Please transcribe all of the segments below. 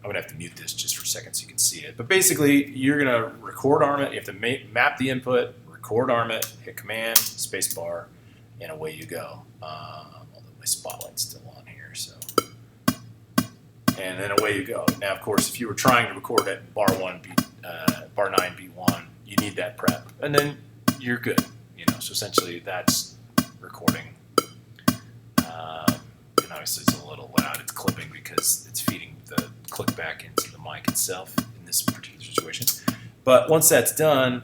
I'm going to have to mute this just for a second so you can see it. But basically, you're going to record arm it. You have to map the input, record arm it, hit Command, space bar, and away you go. Although my spotlight's still on here, so. And then away you go. Now, of course, if you were trying to record at bar 9, beat 1, you need that prep. And then you're good. So essentially, that's recording. And obviously, it's a little loud. It's clipping because it's feeding the click back into the mic itself in this particular situation. But once that's done,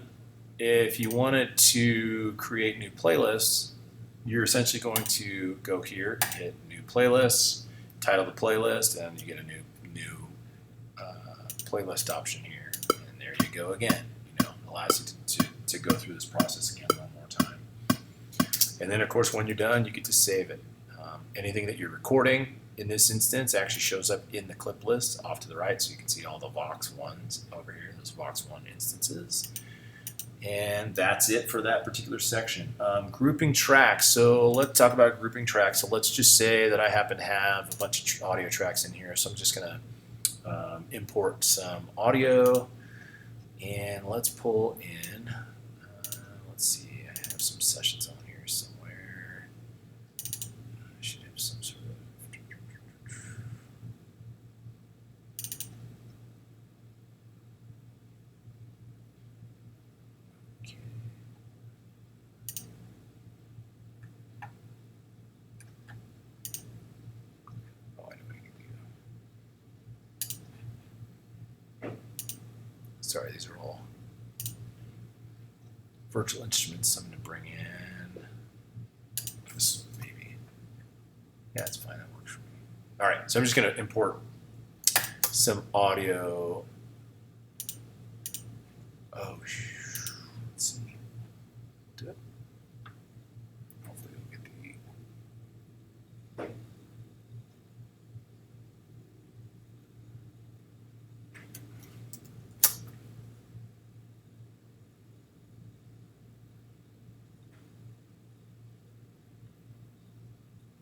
if you wanted to create new playlists, you're essentially going to go here, hit New Playlists, title the playlist, and you get a new playlist option here. And there you go again. Allows you to go through this process again one more time. And then, of course, when you're done, you get to save it. Anything that you're recording in this instance actually shows up in the clip list off to the right, so you can see all the Vox 1s over here, those Vox 1 instances. And that's it for that particular section. Grouping tracks. So let's talk about grouping tracks. So let's just say that I happen to have a bunch of audio tracks in here. So I'm just going to import some audio. And let's pull in, let's see, I have some sessions on here somewhere. I should have some sort of, okay. Oh, I know what I can do. Sorry, these are all virtual instruments. I'm going to bring in this, maybe. Yeah, it's fine. That works for me. All right, so I'm just going to import some audio. Oh, let's see. Do it. Hopefully, we'll get the.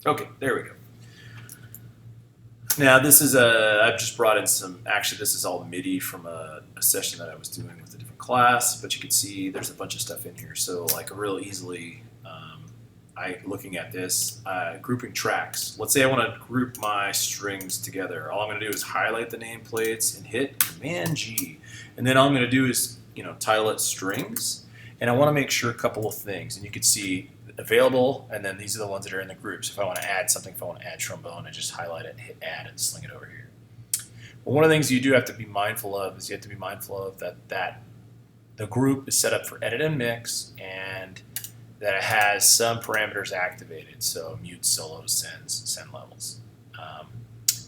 Okay, there we go. Now this is I've just brought in some, actually this is all MIDI from a session that I was doing with a different class, but you can see there's a bunch of stuff in here. So like real easily, looking at this, grouping tracks. Let's say I want to group my strings together. All I'm going to do is highlight the nameplates and hit Command G. And then all I'm going to do is, title it strings. And I want to make sure a couple of things. And you can see available, and then these are the ones that are in the group. So if I want to add something, if I want to add trombone, I just highlight it, hit add, and sling it over here. But one of the things you do have to be mindful of is you have to be mindful of that the group is set up for edit and mix, and that it has some parameters activated. So mute, solo, send levels.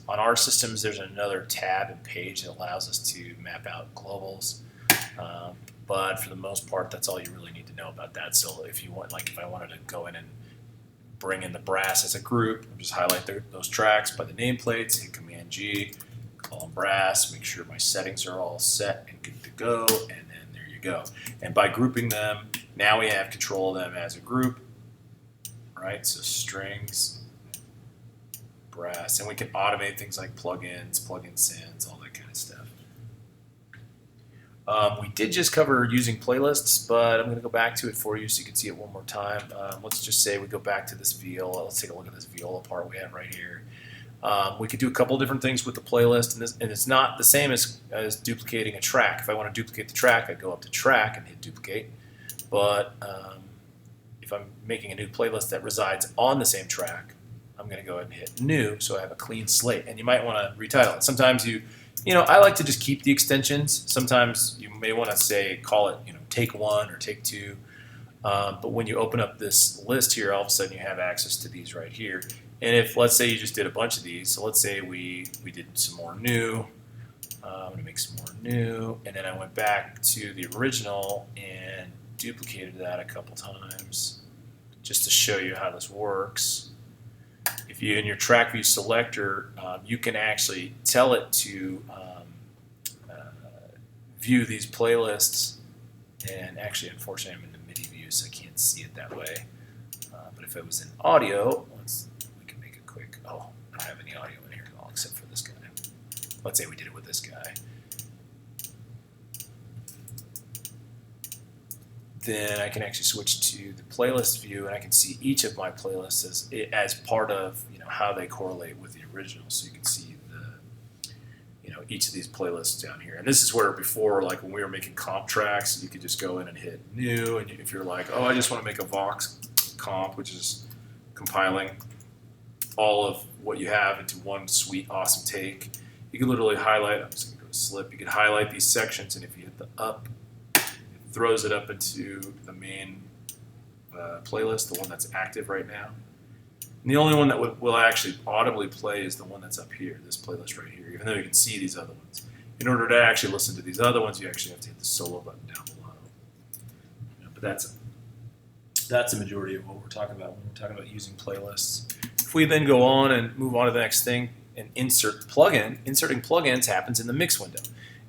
On our systems, there's another tab and page that allows us to map out globals. But for the most part, that's all you really need to know about that. So if you want, if I wanted to go in and bring in the brass as a group, I'll just highlight those tracks by the nameplates, hit Command G, call them brass, make sure my settings are all set and good to go, and then there you go. And by grouping them, now we have control of them as a group, right? So strings, brass, and we can automate things like plugins, plugin sends, all that kind of stuff. We did just cover using playlists, but I'm going to go back to it for you so you can see it one more time. Let's just say we go back to this viola. Let's take a look at this viola part we have right here. We could do a couple of different things with the playlist, and it's not the same as duplicating a track. If I want to duplicate the track, I go up to track and hit duplicate. But if I'm making a new playlist that resides on the same track, I'm going to go ahead and hit new so I have a clean slate. And you might want to retitle it. Sometimes I like to just keep the extensions. Sometimes you may want to say, call it, take one or take two. But when you open up this list here, all of a sudden you have access to these right here. And if, let's say you just did a bunch of these, so let's say we did some more new. I'm going to make some more new. And then I went back to the original and duplicated that a couple times just to show you how this works. If you, in your track view selector, you can actually tell it to view these playlists. And actually, unfortunately, I'm in the MIDI view, so I can't see it that way. But if it was in audio, we can make it quick. Oh, I don't have any audio in here at all except for this guy. let's say we did it with this guy. Then I can actually switch to the playlist view, and I can see each of my playlists as part of, you know, how they correlate with the original. So you can see the, you know, each of these playlists down here. And this is where before, like when we were making comp tracks, you could just go in and hit new, and if you're like, oh, I just want to make a Vox comp, which is compiling all of what you have into one sweet, awesome take, you can literally highlight. I'm just going to go to slip. You can highlight these sections, and if you hit the up, throws it up into the main playlist, the one that's active right now. And the only one that will actually audibly play is the one that's up here, this playlist right here, even though you can see these other ones. In order to actually listen to these other ones, you actually have to hit the solo button down below. You know, but that's the majority of what we're talking about when we're talking about using playlists. If we then go on and move on to the next thing and insert plugin, inserting plugins happens in the mix window.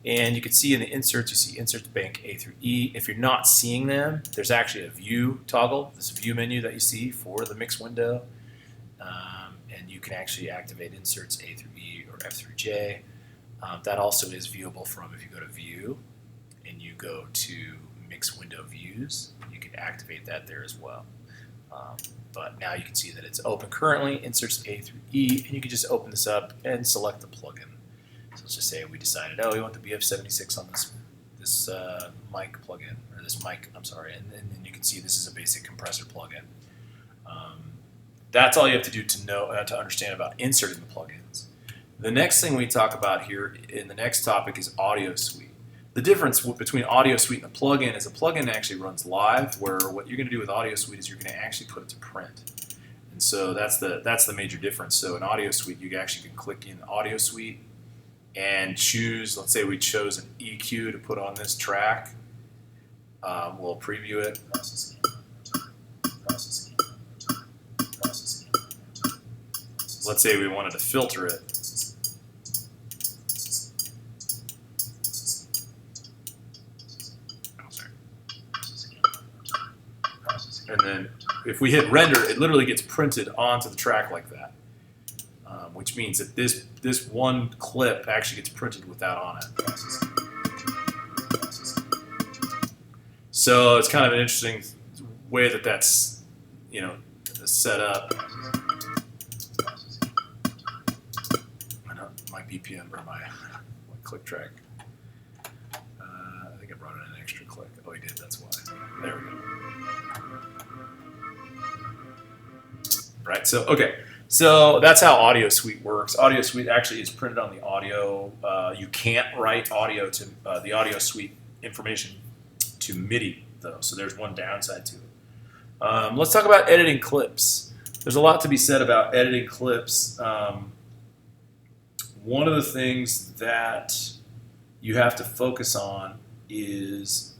And you can see in the inserts, you see inserts bank A through E. If you're not seeing them, there's actually a view toggle, this view menu that you see for the mix window. And you can actually activate inserts A through E or F through J. That also is viewable from, if you go to view and you go to mix window views, you can activate that there as well. But now you can see that it's open currently, inserts A through E, and you can just open this up and select the plugin. So let's just say we decided, oh, we want the BF76 on this mic plugin, or this mic, I'm sorry, and then you can see this is a basic compressor plugin. That's all you have to do to know to understand about inserting the plugins. The next thing we talk about here in the next topic is Audio Suite. The difference between Audio Suite and the plugin is a plugin actually runs live, where what you're going to do with Audio Suite is you're going to actually put it to print. And so that's the major difference. So in Audio Suite, you actually can click in Audio Suite and choose, let's say we chose an EQ to put on this track. We'll preview it. Let's say we wanted to filter it. And then if we hit render, it literally gets printed onto the track like that, which means that this one clip actually gets printed with that on it. So it's kind of an interesting way that that's, you know, set up. My BPM or my click track. I think I brought in an extra click. Oh, he did. That's why. There we go. Right. So okay. So that's how Audio Suite works. Audio Suite actually is printed on the audio. You can't write audio to the Audio Suite information to MIDI though. So there's one downside to it. Let's talk about editing clips. There's a lot to be said about editing clips. One of the things that you have to focus on is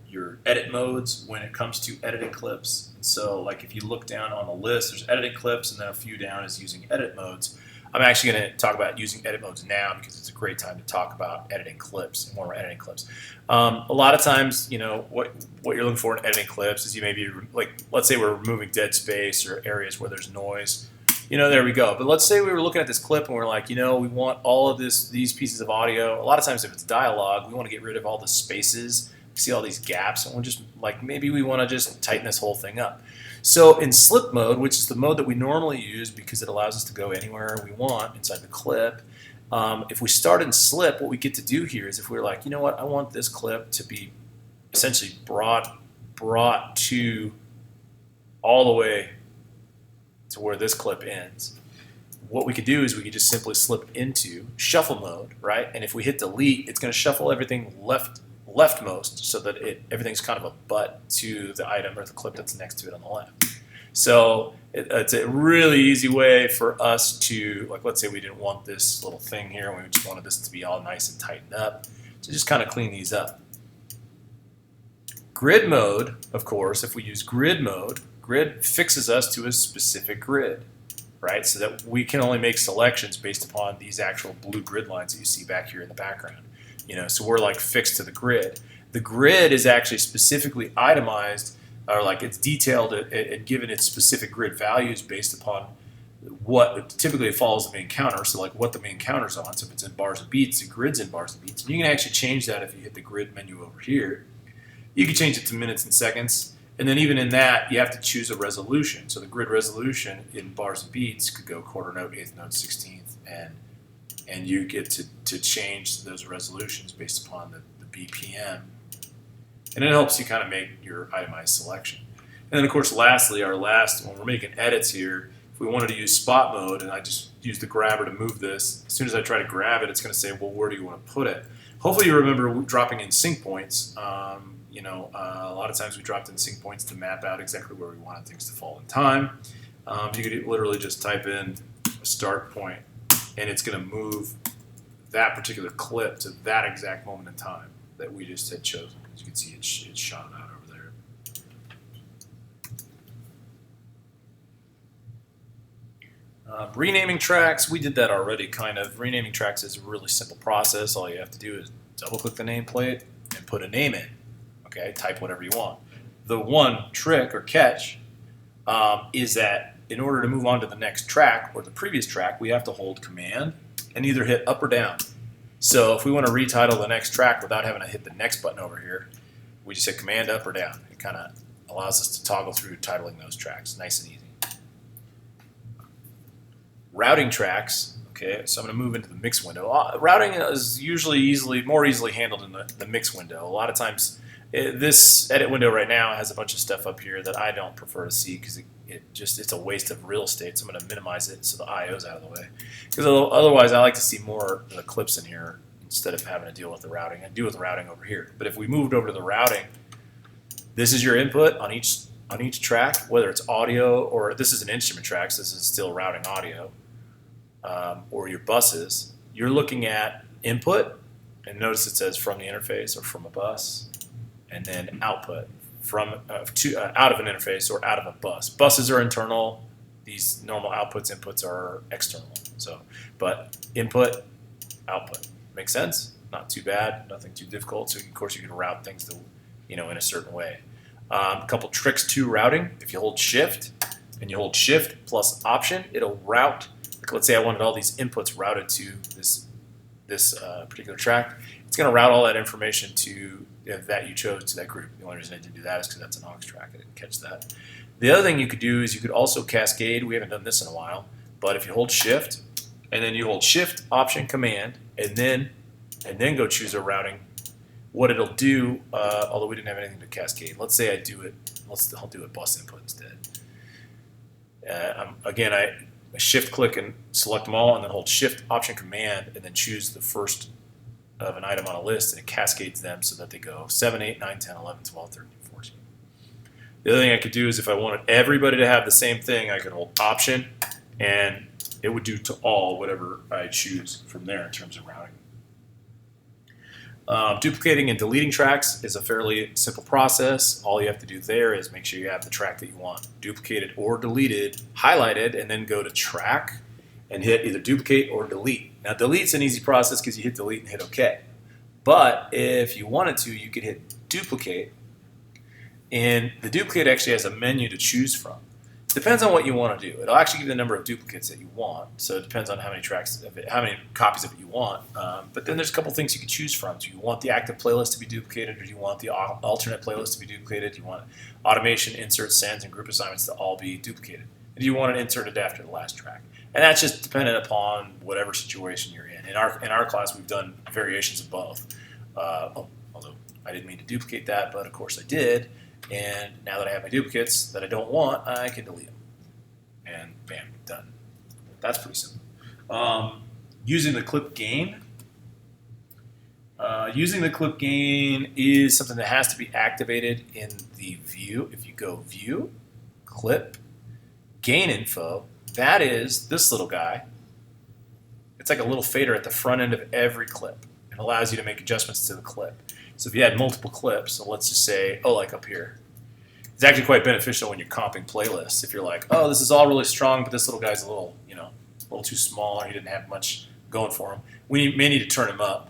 your edit modes when it comes to editing clips. And so like if you look down on the list, there's editing clips, and then a few down is using edit modes. I'm actually going to talk about using edit modes now because it's a great time to talk about editing clips and when we're editing clips. A lot of times, you know, what you're looking for in editing clips is you maybe, like, let's say we're removing dead space or areas where there's noise. You know, there we go. But let's say we were looking at this clip and we're like, you know, we want all of these pieces of audio. A lot of times if it's dialogue, we want to get rid of all the spaces. We see all these gaps, and we're just like, maybe we want to just tighten this whole thing up. So in slip mode, which is the mode that we normally use because it allows us to go anywhere we want inside the clip, if we start in slip, what we get to do here is if we're like, you know what, I want this clip to be essentially brought to all the way to where this clip ends. What we could do is we could just simply slip into shuffle mode, right? And if we hit delete, it's going to shuffle everything leftmost so that everything's kind of a butt to the item or the clip that's next to it on the left. So it's a really easy way for us to, like, let's say we didn't want this little thing here and we just wanted this to be all nice and tightened up, to just kind of clean these up. Grid mode, of course, if we use grid mode, grid fixes us to a specific grid, right? So that we can only make selections based upon these actual blue grid lines that you see back here in the background. You know, so we're like fixed to the grid. The grid is actually specifically itemized, or like it's detailed and given its specific grid values based upon what typically it follows the main counter, so like what the main counter's on. So if it's in bars and beats, the grid's in bars and beats. And you can actually change that if you hit the grid menu over here. You can change it to minutes and seconds. And then even in that, you have to choose a resolution. So the grid resolution in bars and beats could go quarter note, eighth note, 16th, and you get to change those resolutions based upon the BPM. And it helps you kind of make your itemized selection. And then of course, lastly, when we're making edits here, if we wanted to use spot mode and I just use the grabber to move this, as soon as I try to grab it, it's going to say, well, where do you want to put it? Hopefully you remember dropping in sync points. A lot of times we dropped in sync points to map out exactly where we wanted things to fall in time. You could literally just type in a start point, and it's going to move that particular clip to that exact moment in time that we just had chosen. As you can see, it's shot out over there. Renaming tracks, we did that already, kind of. Renaming tracks is a really simple process. All you have to do is double-click the nameplate and put a name in. Okay, type whatever you want. The one trick or catch is that in order to move on to the next track or the previous track, we have to hold Command and either hit up or down. So if we want to retitle the next track without having to hit the next button over here, we just hit Command up or down. It kind of allows us to toggle through titling those tracks, nice and easy. Routing tracks. Okay, so I'm going to move into the mix window. Routing is usually more easily handled in the mix window. A lot of times, this edit window right now has a bunch of stuff up here that I don't prefer to see because it's a waste of real estate. So I'm going to minimize it so the I/O's out of the way. Because otherwise, I like to see more of the clips in here instead of having to deal with the routing. I deal with the routing over here. But if we moved over to the routing, this is your input on each track, whether it's audio or this is an instrument track, so this is still routing audio. Or your buses, you're looking at input, and notice it says from the interface or from a bus, and then output from out of an interface or out of a bus. Buses are internal. These normal outputs, inputs are external. So, but input, output, makes sense. Not too bad, nothing too difficult. So of course you can route things to, in a certain way. A couple tricks to routing: if you hold Shift and you hold Shift plus Option, it'll route. Let's say I wanted all these inputs routed to this particular track. It's going to route all that information to that you chose to that group. The only reason I didn't do that is because that's an aux track. I didn't catch that. The other thing you could do is you could also cascade. We haven't done this in a while, but if you hold Shift and then you hold Shift, Option, Command, and then go choose a routing, what it'll do, although we didn't have anything to cascade. Let's say I do it. I'll do it bus input instead. Again, I shift click and select them all, and then hold Shift, Option, Command, and then choose the first of an item on a list, and it cascades them so that they go 7, 8, 9, 10, 11, 12, 13, 14. The other thing I could do is if I wanted everybody to have the same thing, I could hold Option, and it would do to all whatever I choose from there in terms of routing. Duplicating and deleting tracks is a fairly simple process. All you have to do there is make sure you have the track that you want duplicated or deleted, highlighted, and then go to Track and hit either duplicate or delete. Now, delete's an easy process because you hit delete and hit OK. But if you wanted to, you could hit duplicate, and the duplicate actually has a menu to choose from. Depends on what you want to do. It'll actually give you the number of duplicates that you want. So it depends on how many tracks of it, how many copies of it you want. But then there's a couple things you can choose from. Do you want the active playlist to be duplicated, or do you want the alternate playlist to be duplicated? Do you want automation, inserts, sends, and group assignments to all be duplicated? And do you want it inserted after the last track? And that's just dependent upon whatever situation you're in. In our class, we've done variations of both. Although I didn't mean to duplicate that, but of course I did. And now that I have my duplicates that I don't want, I can delete them. And bam, done. That's pretty simple. Using the clip gain. Using the clip gain is something that has to be activated in the view. If you go View, Clip, Gain Info, that is this little guy. It's like a little fader at the front end of every clip. It allows you to make adjustments to the clip. So if you had multiple clips, so let's just say, like up here, it's actually quite beneficial when you're comping playlists. If you're like, this is all really strong, but this little guy's a little too small, or he didn't have much going for him, we may need to turn him up.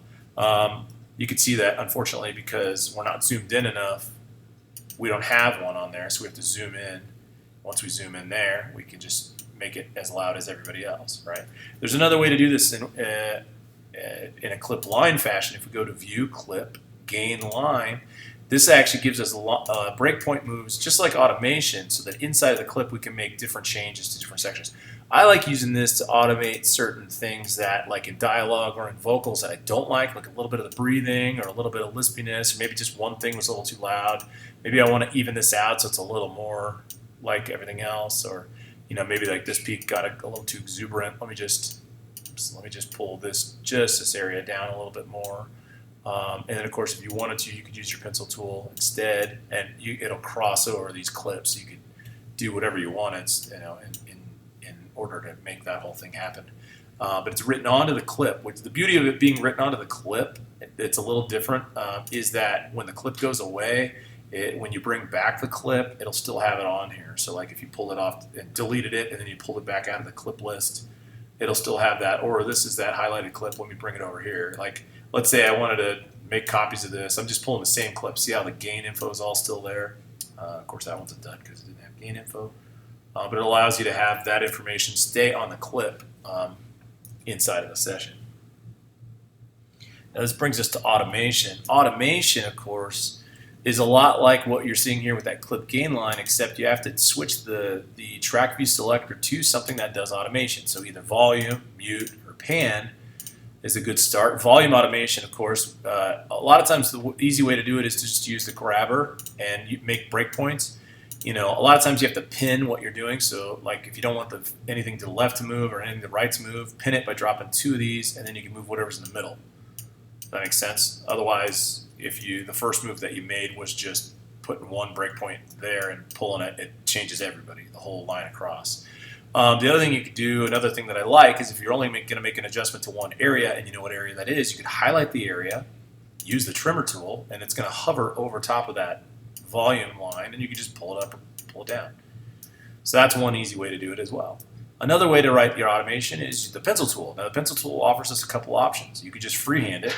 You can see that, unfortunately, because we're not zoomed in enough, we don't have one on there, so we have to zoom in. Once we zoom in there, we can just make it as loud as everybody else, right? There's another way to do this in a clip line fashion. If we go to View, Clip, Gain Line, this actually gives us breakpoint moves just like automation, so that inside of the clip we can make different changes to different sections. I like using this to automate certain things that, like in dialogue or in vocals, that I don't like a little bit of the breathing or a little bit of lispiness, or maybe just one thing was a little too loud. Maybe I want to even this out so it's a little more like everything else, or maybe like this peak got a little too exuberant. Let me just pull this area down a little bit more. And then, of course, if you wanted to, you could use your pencil tool instead, and it'll cross over these clips. You could do whatever you want. It's in order to make that whole thing happen. But it's written onto the clip. Which the beauty of it being written onto the clip, it's a little different. Is that when the clip goes away, when you bring back the clip, it'll still have it on here. So, like if you pulled it off and deleted it, and then you pulled it back out of the clip list, it'll still have that. Or this is that highlighted clip when we bring it over here. Like, let's say I wanted to make copies of this. I'm just pulling the same clip. See how the gain info is all still there? Of course, that one's a dud because it didn't have gain info. But it allows you to have that information stay on the clip inside of the session. Now, this brings us to automation. Automation, of course, is a lot like what you're seeing here with that clip gain line, except you have to switch the track view selector to something that does automation. So either volume, mute, or pan is a good start. Volume automation, of course, a lot of times the easy way to do it is to just use the grabber and you make breakpoints. A lot of times you have to pin what you're doing. So like if you don't want anything to the left to move or anything to the right to move, pin it by dropping 2 of these, and then you can move whatever's in the middle. Does that make sense? Otherwise, if the first move that you made was just putting one breakpoint there and pulling it, it changes everybody, the whole line across. The other thing you could do, another thing that I like, is if you're only going to make an adjustment to one area and you know what area that is, you could highlight the area, use the trimmer tool, and it's going to hover over top of that volume line, and you can just pull it up or pull it down. So that's one easy way to do it as well. Another way to write your automation is the pencil tool. Now, the pencil tool offers us a couple options. You could just freehand it.